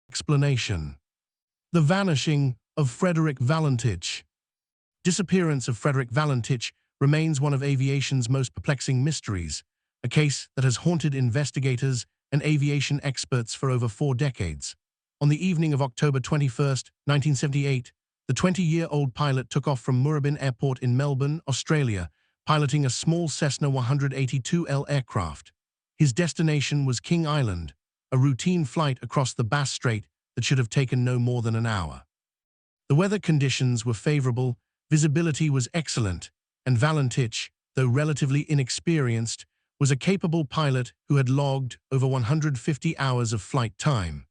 Explanation. The vanishing of Fredrick Valentich. Disappearance of Fredrick Valentich remains one of aviation's most perplexing mysteries, a case that has haunted investigators and aviation experts for over 4 decades. On the evening of October 21, 1978, the 20-year-old pilot took off from Moorabbin Airport in Melbourne, Australia, piloting a small Cessna 182L aircraft. His destination was King Island, a routine flight across the Bass Strait that should have taken no more than an hour. The weather conditions were favorable, visibility was excellent, and Valentich, though relatively inexperienced, was a capable pilot who had logged over 150 hours of flight time.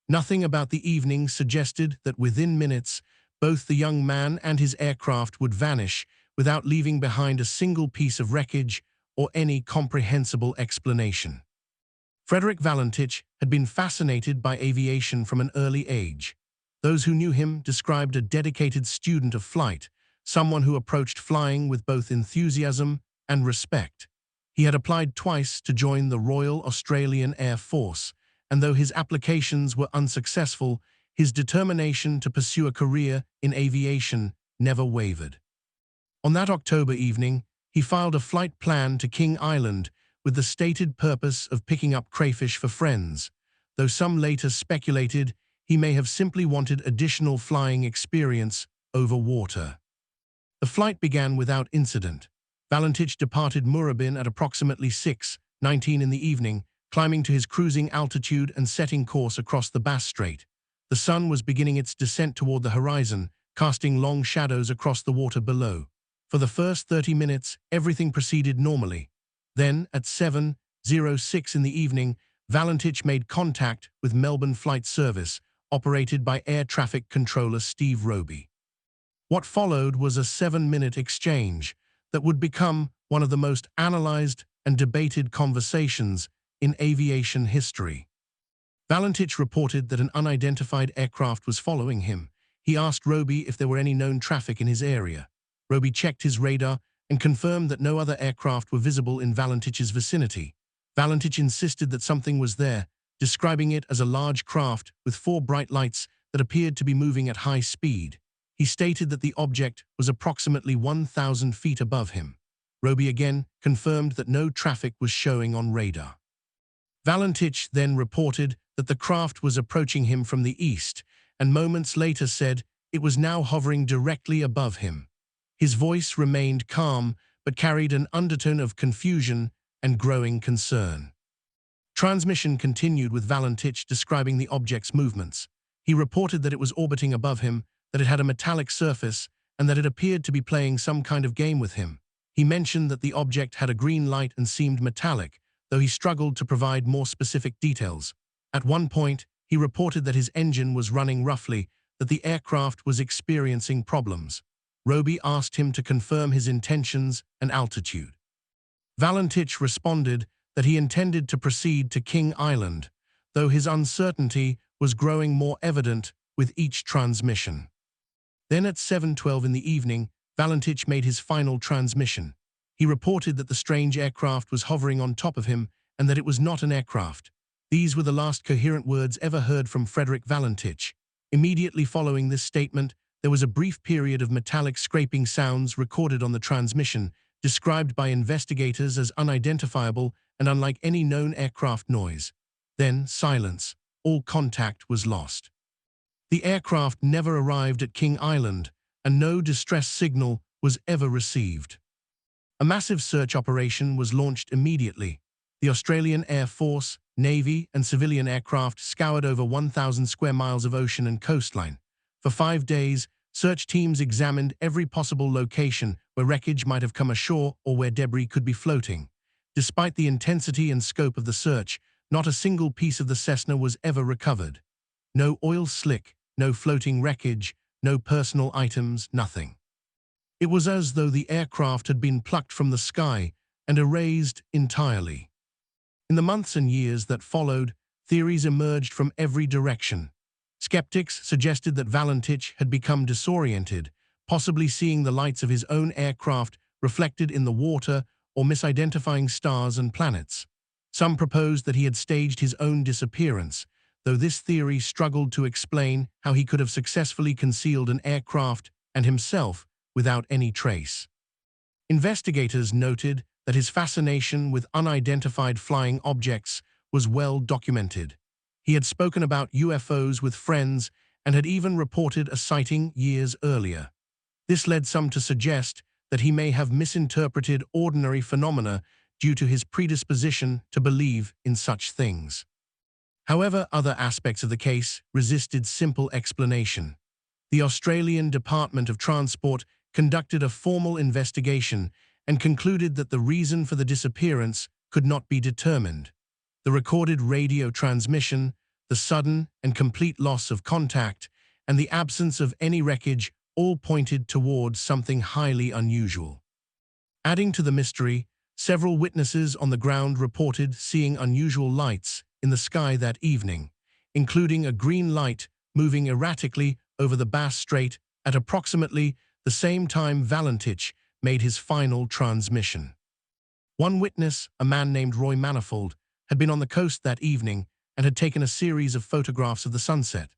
Nothing about the evening suggested that within minutes, both the young man and his aircraft would vanish without leaving behind a single piece of wreckage or any comprehensible explanation. Fredrick Valentich had been fascinated by aviation from an early age. Those who knew him described a dedicated student of flight, someone who approached flying with both enthusiasm and respect. He had applied twice to join the Royal Australian Air Force, and though his applications were unsuccessful, his determination to pursue a career in aviation never wavered. On that October evening, he filed a flight plan to King Island with the stated purpose of picking up crayfish for friends, though some later speculated he may have simply wanted additional flying experience over water. The flight began without incident. Valentich departed Moorabbin at approximately 6:19 in the evening, climbing to his cruising altitude and setting course across the Bass Strait. The sun was beginning its descent toward the horizon, casting long shadows across the water below. For the first 30 minutes, everything proceeded normally. Then, at 7:06 in the evening, Valentich made contact with Melbourne Flight Service, operated by Air Traffic Controller Steve Roby. What followed was a 7-minute exchange that would become one of the most analyzed and debated conversations in aviation history. Valentich reported that an unidentified aircraft was following him. He asked Roby if there were any known traffic in his area. Roby checked his radar and confirmed that no other aircraft were visible in Valentich's vicinity. Valentich insisted that something was there, describing it as a large craft with 4 bright lights that appeared to be moving at high speed. He stated that the object was approximately 1,000 feet above him. Roby again confirmed that no traffic was showing on radar. Valentich then reported that the craft was approaching him from the east, and moments later said it was now hovering directly above him. His voice remained calm, but carried an undertone of confusion and growing concern. Transmission continued with Valentich describing the object's movements. He reported that it was orbiting above him, that it had a metallic surface, and that it appeared to be playing some kind of game with him. He mentioned that the object had a green light and seemed metallic, though he struggled to provide more specific details. At one point, he reported that his engine was running roughly, that the aircraft was experiencing problems. Roby asked him to confirm his intentions and altitude. Valentich responded that he intended to proceed to King Island, though his uncertainty was growing more evident with each transmission. Then at 7:12 in the evening, Valentich made his final transmission. He reported that the strange aircraft was hovering on top of him and that it was not an aircraft. These were the last coherent words ever heard from Fredrick Valentich. Immediately following this statement, there was a brief period of metallic scraping sounds recorded on the transmission, described by investigators as unidentifiable and unlike any known aircraft noise. Then silence. All contact was lost. The aircraft never arrived at King Island, and no distress signal was ever received. A massive search operation was launched immediately. The Australian Air Force, Navy, and civilian aircraft scoured over 1,000 square miles of ocean and coastline. For 5 days, search teams examined every possible location where wreckage might have come ashore or where debris could be floating. Despite the intensity and scope of the search, not a single piece of the Cessna was ever recovered. No oil slick, no floating wreckage, no personal items, nothing. It was as though the aircraft had been plucked from the sky and erased entirely. In the months and years that followed, theories emerged from every direction. Skeptics suggested that Valentich had become disoriented, possibly seeing the lights of his own aircraft reflected in the water or misidentifying stars and planets. Some proposed that he had staged his own disappearance, though this theory struggled to explain how he could have successfully concealed an aircraft and himself without any trace. Investigators noted that his fascination with unidentified flying objects was well documented. He had spoken about UFOs with friends and had even reported a sighting years earlier. This led some to suggest that he may have misinterpreted ordinary phenomena due to his predisposition to believe in such things. However, other aspects of the case resisted simple explanation. The Australian Department of Transport conducted a formal investigation and concluded that the reason for the disappearance could not be determined. The recorded radio transmission, the sudden and complete loss of contact, and the absence of any wreckage all pointed towards something highly unusual. Adding to the mystery, several witnesses on the ground reported seeing unusual lights in the sky that evening, including a green light moving erratically over the Bass Strait at approximately the same time Valentich made his final transmission. One witness, a man named Roy Manifold, had been on the coast that evening and had taken a series of photographs of the sunset.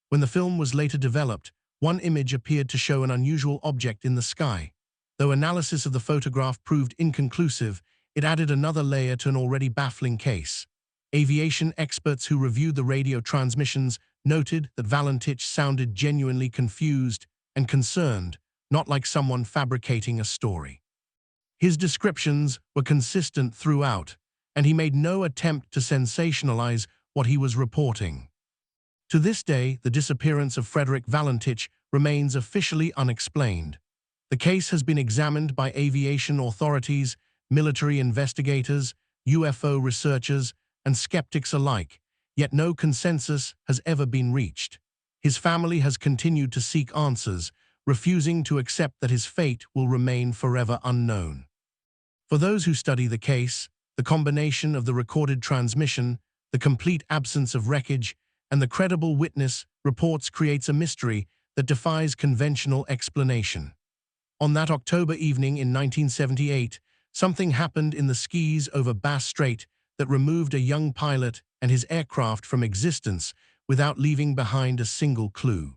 When the film was later developed, one image appeared to show an unusual object in the sky. Though analysis of the photograph proved inconclusive, it added another layer to an already baffling case. Aviation experts who reviewed the radio transmissions noted that Valentich sounded genuinely confused and concerned, not like someone fabricating a story. His descriptions were consistent throughout, and he made no attempt to sensationalize what he was reporting. To this day, the disappearance of Fredrick Valentich remains officially unexplained. The case has been examined by aviation authorities, military investigators, UFO researchers, and skeptics alike, yet no consensus has ever been reached. His family has continued to seek answers, refusing to accept that his fate will remain forever unknown. For those who study the case, the combination of the recorded transmission, the complete absence of wreckage, and the credible witness reports creates a mystery that defies conventional explanation. On that October evening in 1978, something happened in the skis over Bass Strait that removed a young pilot and his aircraft from existence without leaving behind a single clue.